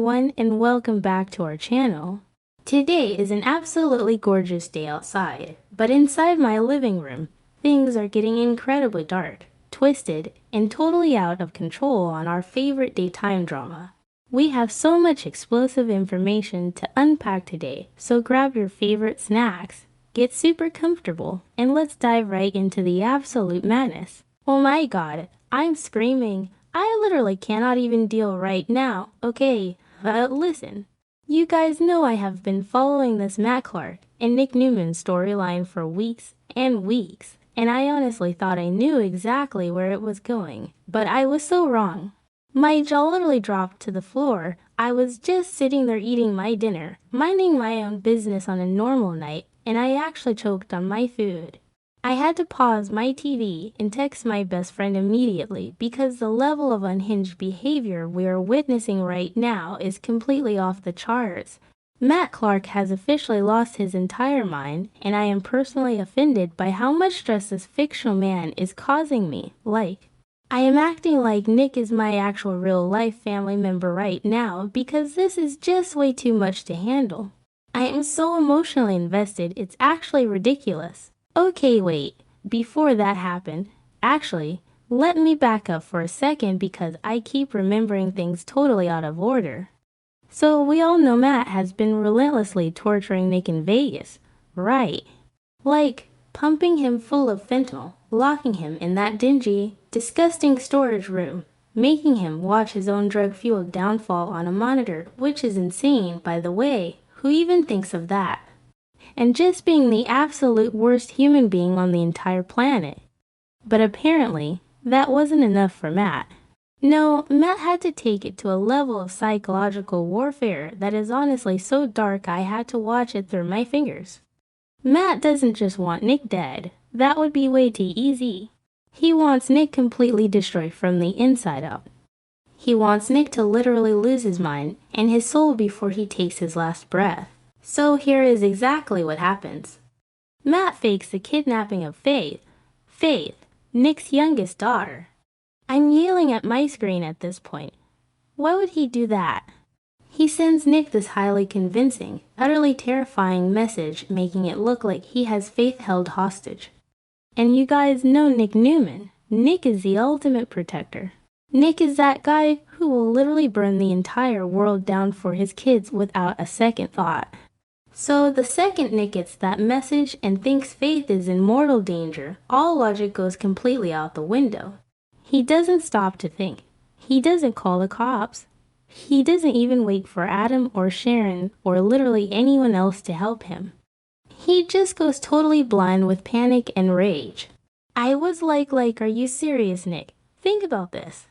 everyone, and welcome back to our channel. Today is an absolutely gorgeous day outside, but inside my living room, things are getting incredibly dark, twisted, and totally out of control on our favorite daytime drama. We have so much explosive information to unpack today, so grab your favorite snacks, get super comfortable, and let's dive right into the absolute madness. Oh my god, I'm screaming. I literally cannot even deal right now. Okay, listen. You guys know I have been following this Matt Clark and Nick Newman storyline for weeks and weeks, and I honestly thought I knew exactly where it was going, but I was so wrong. My jaw literally dropped to the floor. I was just sitting there eating my dinner, minding my own business on a normal night, and I actually choked on my food. I had to pause my TV and text my best friend immediately because the level of unhinged behavior we are witnessing right now is completely off the charts. Matt Clark has officially lost his entire mind, and I am personally offended by how much stress this fictional man is causing me. I am acting like Nick is my actual real-life family member right now because this is just way too much to handle. I am so emotionally invested, it's actually ridiculous. Okay, wait, before that happened, actually, let me back up for a second because I keep remembering things totally out of order. So we all know Matt has been relentlessly torturing Nick in Vegas, right? Like, pumping him full of fentanyl, locking him in that dingy, disgusting storage room, making him watch his own drug-fueled downfall on a monitor, which is insane, by the way. Who even thinks of that? And just being the absolute worst human being on the entire planet. But apparently, that wasn't enough for Matt. No, Matt had to take it to a level of psychological warfare that is honestly so dark I had to watch it through my fingers. Matt doesn't just want Nick dead. That would be way too easy. He wants Nick completely destroyed from the inside out. He wants Nick to literally lose his mind and his soul before he takes his last breath. So here is exactly what happens. Matt fakes the kidnapping of Faith, Nick's youngest daughter. I'm yelling at my screen at this point. Why would he do that? He sends Nick this highly convincing, utterly terrifying message, making it look like he has Faith held hostage. And you guys know Nick Newman. Nick is the ultimate protector. Nick is that guy who will literally burn the entire world down for his kids without a second thought. So the second Nick gets that message and thinks Faith is in mortal danger, all logic goes completely out the window. He doesn't stop to think. He doesn't call the cops. He doesn't even wait for Adam or Sharon or literally anyone else to help him. He just goes totally blind with panic and rage. I was like, are you serious, Nick? Think about this.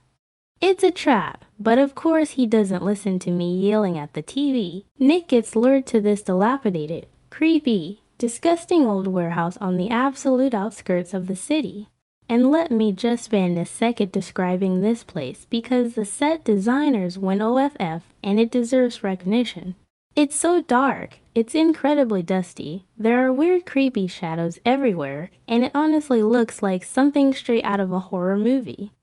It's a trap, but of course he doesn't listen to me yelling at the TV. Nick gets lured to this dilapidated, creepy, disgusting old warehouse on the absolute outskirts of the city. And let me just spend a second describing this place because the set designers went OFF and it deserves recognition. It's so dark, it's incredibly dusty, there are weird creepy shadows everywhere, and it honestly looks like something straight out of a horror movie.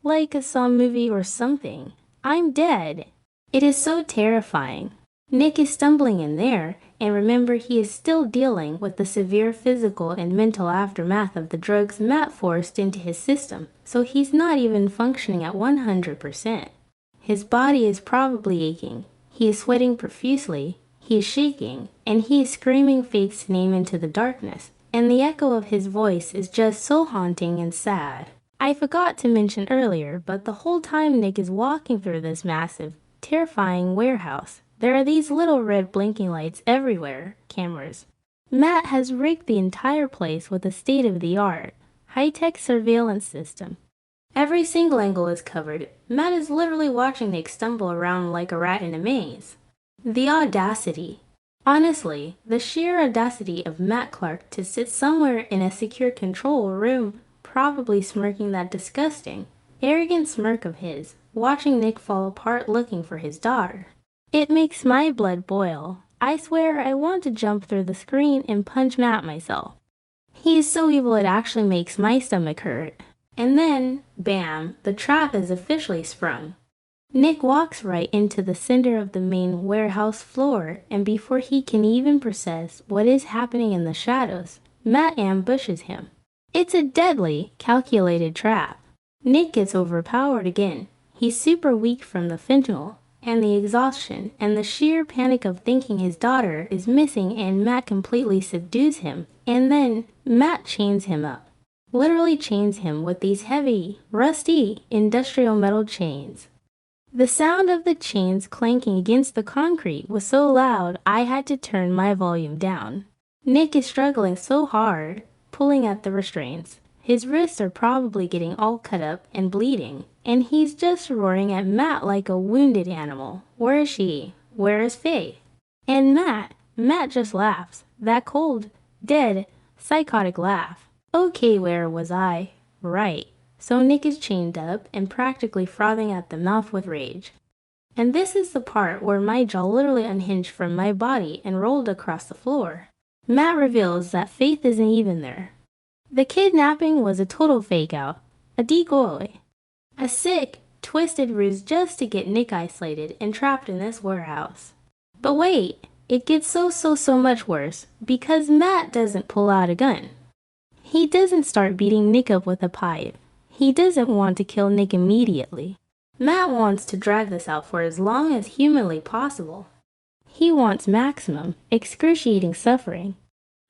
Like a Saw movie or something. I'm dead. It is so terrifying. Nick is stumbling in there, and remember he is still dealing with the severe physical and mental aftermath of the drugs Matt forced into his system, so he's not even functioning at 100%. His body is probably aching. He is sweating profusely, he is shaking, and he is screaming Faith's name into the darkness, and the echo of his voice is just so haunting and sad. I forgot to mention earlier, but the whole time Nick is walking through this massive, terrifying warehouse, there are these little red blinking lights everywhere, cameras. Matt has rigged the entire place with a state-of-the-art, high-tech surveillance system. Every single angle is covered. Matt is literally watching Nick stumble around like a rat in a maze. The audacity. Honestly, the sheer audacity of Matt Clark to sit somewhere in a secure control room, probably smirking that disgusting, arrogant smirk of his, watching Nick fall apart looking for his daughter. It makes my blood boil. I swear I want to jump through the screen and punch Matt myself. He is so evil it actually makes my stomach hurt. And then, bam, the trap is officially sprung. Nick walks right into the center of the main warehouse floor, and before he can even process what is happening in the shadows, Matt ambushes him. It's a deadly, calculated trap. Nick gets overpowered again. He's super weak from the fentanyl, and the exhaustion, and the sheer panic of thinking his daughter is missing, and Matt completely subdues him, and then Matt chains him up. Literally chains him with these heavy, rusty, industrial metal chains. The sound of the chains clanking against the concrete was so loud I had to turn my volume down. Nick is struggling so hard, pulling at the restraints. His wrists are probably getting all cut up and bleeding, and he's just roaring at Matt like a wounded animal. Where is she? Where is Faye? And Matt just laughs. That cold, dead, psychotic laugh. Okay, where was I? Right. So Nick is chained up and practically frothing at the mouth with rage. And this is the part where my jaw literally unhinged from my body and rolled across the floor. Matt reveals that Faith isn't even there. The kidnapping was a total fake-out, a decoy, a sick, twisted ruse just to get Nick isolated and trapped in this warehouse. But wait, it gets so much worse, because Matt doesn't pull out a gun. He doesn't start beating Nick up with a pipe. He doesn't want to kill Nick immediately. Matt wants to drag this out for as long as humanly possible. He wants maximum, excruciating suffering.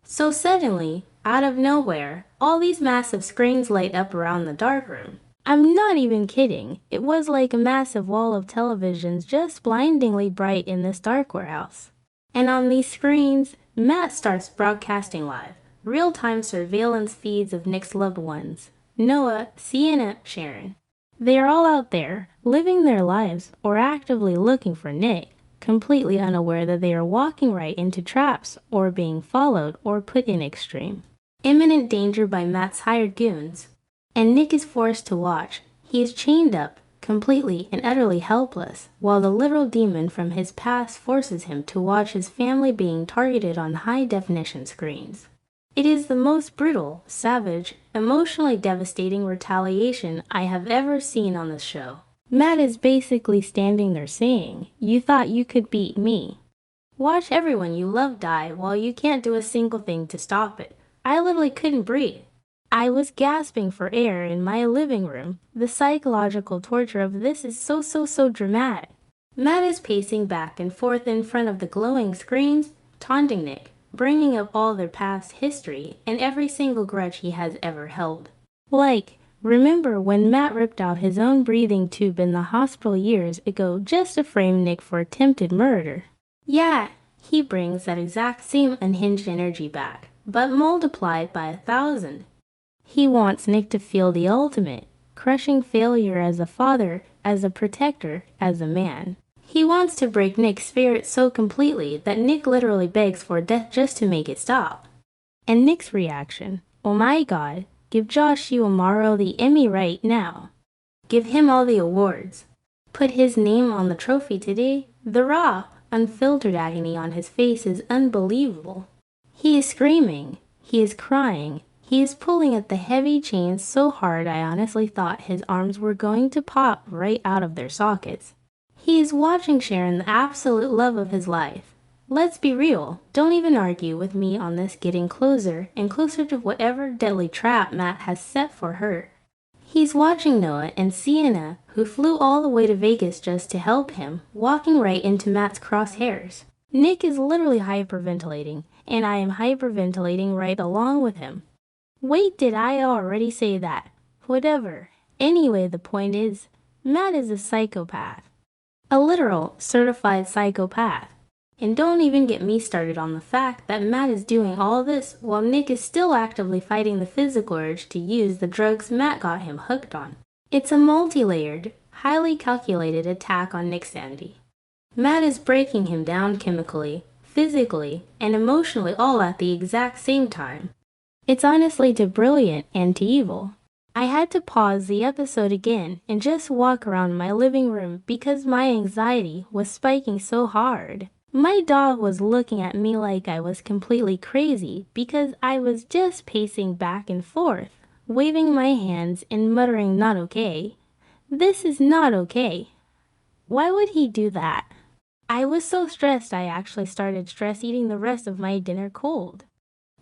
So suddenly, out of nowhere, all these massive screens light up around the darkroom. I'm not even kidding. It was like a massive wall of televisions just blindingly bright in this dark warehouse. And on these screens, Matt starts broadcasting live, real-time surveillance feeds of Nick's loved ones. Noah, Sienna, Sharon. They are all out there, living their lives or actively looking for Nick, completely unaware that they are walking right into traps or being followed or put in extreme, imminent danger by Matt's hired goons. And Nick is forced to watch. He is chained up, completely and utterly helpless, while the literal demon from his past forces him to watch his family being targeted on high-definition screens. It is the most brutal, savage, emotionally devastating retaliation I have ever seen on this show. Matt is basically standing there saying, "You thought you could beat me. Watch everyone you love die while you can't do a single thing to stop it." I literally couldn't breathe. I was gasping for air in my living room. The psychological torture of this is so dramatic. Matt is pacing back and forth in front of the glowing screens, taunting Nick, bringing up all their past history and every single grudge he has ever held. Like, remember when Matt ripped out his own breathing tube in the hospital years ago just to frame Nick for attempted murder? Yeah, he brings that exact same unhinged energy back, but multiplied by 1,000. He wants Nick to feel the ultimate, crushing failure as a father, as a protector, as a man. He wants to break Nick's spirit so completely that Nick literally begs for death just to make it stop. And Nick's reaction, "Oh my God, give Josh Uemaro the Emmy right now. Give him all the awards. Put his name on the trophy today." The raw, unfiltered agony on his face is unbelievable. He is screaming. He is crying. He is pulling at the heavy chains so hard I honestly thought his arms were going to pop right out of their sockets. He is watching Sharon, the absolute love of his life. Let's be real, don't even argue with me on this, getting closer and closer to whatever deadly trap Matt has set for her. He's watching Noah and Sienna, who flew all the way to Vegas just to help him, walking right into Matt's crosshairs. Nick is literally hyperventilating, and I am hyperventilating right along with him. Wait, did I already say that? Whatever. Anyway, the point is, Matt is a psychopath. A literal, certified psychopath. And don't even get me started on the fact that Matt is doing all this while Nick is still actively fighting the physical urge to use the drugs Matt got him hooked on. It's a multi-layered, highly calculated attack on Nick's sanity. Matt is breaking him down chemically, physically, and emotionally all at the exact same time. It's honestly too brilliant and too evil. I had to pause the episode again and just walk around my living room because my anxiety was spiking so hard. My dog was looking at me like I was completely crazy because I was just pacing back and forth, waving my hands and muttering "not okay. This is not okay." Why would he do that? I was so stressed I actually started stress eating the rest of my dinner cold.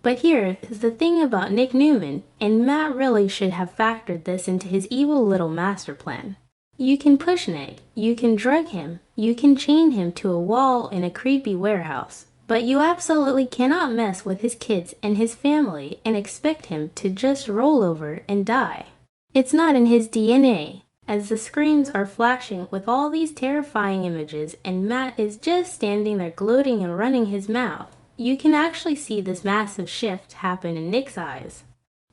But here is the thing about Nick Newman, and Matt really should have factored this into his evil little master plan. You can push Nick, you can drug him, you can chain him to a wall in a creepy warehouse, but you absolutely cannot mess with his kids and his family and expect him to just roll over and die. It's not in his DNA. As the screens are flashing with all these terrifying images and Matt is just standing there gloating and running his mouth, you can actually see this massive shift happen in Nick's eyes.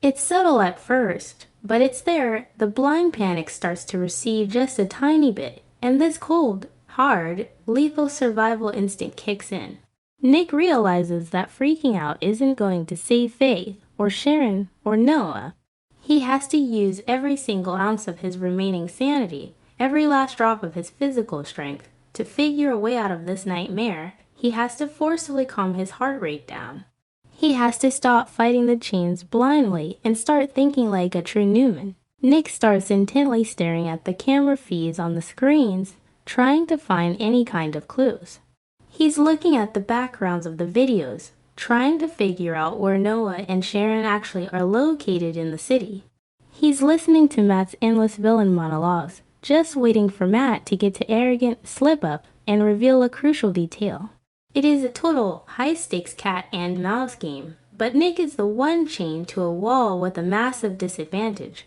It's subtle at first, but it's there. The blind panic starts to recede just a tiny bit, and this cold, hard, lethal survival instinct kicks in. Nick realizes that freaking out isn't going to save Faith, or Sharon, or Noah. He has to use every single ounce of his remaining sanity, every last drop of his physical strength, to figure a way out of this nightmare. He has to forcibly calm his heart rate down. He has to stop fighting the chains blindly and start thinking like a true Newman. Nick starts intently staring at the camera feeds on the screens, trying to find any kind of clues. He's looking at the backgrounds of the videos, trying to figure out where Noah and Sharon actually are located in the city. He's listening to Matt's endless villain monologues, just waiting for Matt to get to arrogant slip-up and reveal a crucial detail. It is a total high-stakes cat and mouse game, but Nick is the one chained to a wall with a massive disadvantage.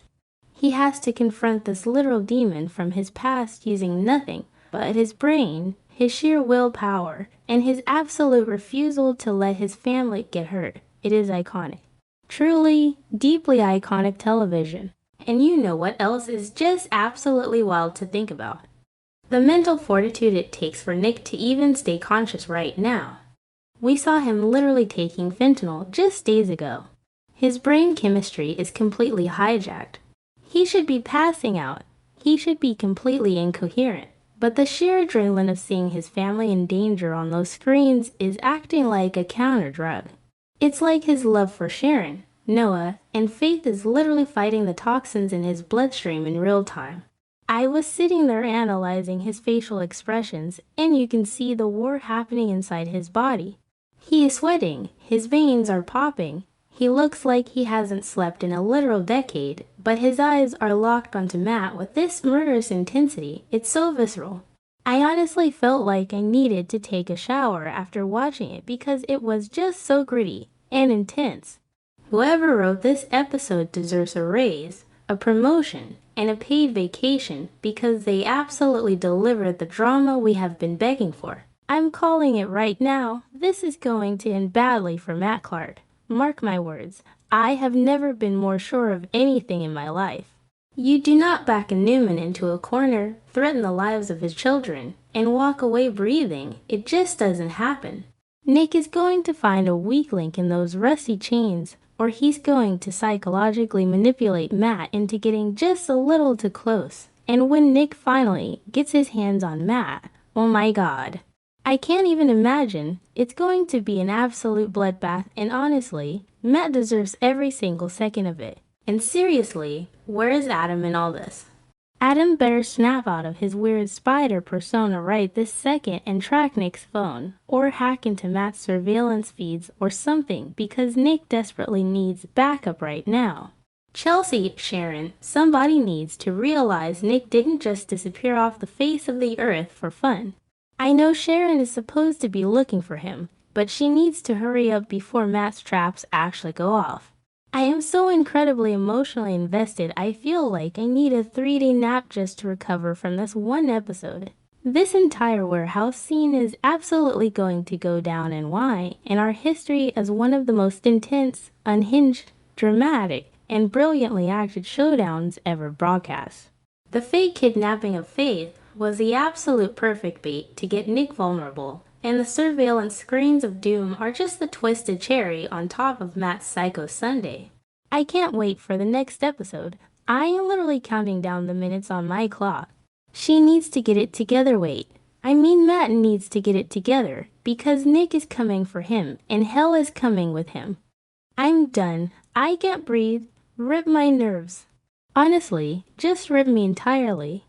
He has to confront this literal demon from his past using nothing but his brain, his sheer willpower, and his absolute refusal to let his family get hurt. It is iconic. Truly, deeply iconic television. And you know what else is just absolutely wild to think about? The mental fortitude it takes for Nick to even stay conscious right now. We saw him literally taking fentanyl just days ago. His brain chemistry is completely hijacked. He should be passing out. He should be completely incoherent. But the sheer adrenaline of seeing his family in danger on those screens is acting like a counter-drug. It's like his love for Sharon, Noah, and Faith is literally fighting the toxins in his bloodstream in real time. I was sitting there analyzing his facial expressions, and you can see the war happening inside his body. He is sweating, his veins are popping. He looks like he hasn't slept in a literal decade, but his eyes are locked onto Matt with this murderous intensity. It's so visceral. I honestly felt like I needed to take a shower after watching it because it was just so gritty and intense. Whoever wrote this episode deserves a raise, a promotion, and a paid vacation because they absolutely delivered the drama we have been begging for. I'm calling it right now. This is going to end badly for Matt Clark. Mark my words, I have never been more sure of anything in my life. You do not back a Newman into a corner, threaten the lives of his children, and walk away breathing. It just doesn't happen. Nick is going to find a weak link in those rusty chains, or he's going to psychologically manipulate Matt into getting just a little too close. And when Nick finally gets his hands on Matt, oh my god. I can't even imagine. It's going to be an absolute bloodbath, and honestly, Matt deserves every single second of it. And seriously, where is Adam in all this? Adam better snap out of his weird spider persona right this second and track Nick's phone, or hack into Matt's surveillance feeds or something, because Nick desperately needs backup right now. Chelsea, Sharon, somebody needs to realize Nick didn't just disappear off the face of the earth for fun. I know Sharon is supposed to be looking for him, but she needs to hurry up before Matt's traps actually go off. I am so incredibly emotionally invested, I feel like I need a 3-day nap just to recover from this one episode. This entire warehouse scene is absolutely going to go down in why, in our history as one of the most intense, unhinged, dramatic, and brilliantly acted showdowns ever broadcast. The fake kidnapping of Faith was the absolute perfect bait to get Nick vulnerable, and the surveillance screens of doom are just the twisted cherry on top of Matt's Psycho Sunday. I can't wait for the next episode. I am literally counting down the minutes on my clock. She needs to get it together, Matt needs to get it together, because Nick is coming for him, and hell is coming with him. I'm done. I can't breathe. Rip my nerves. Honestly, just rip me entirely.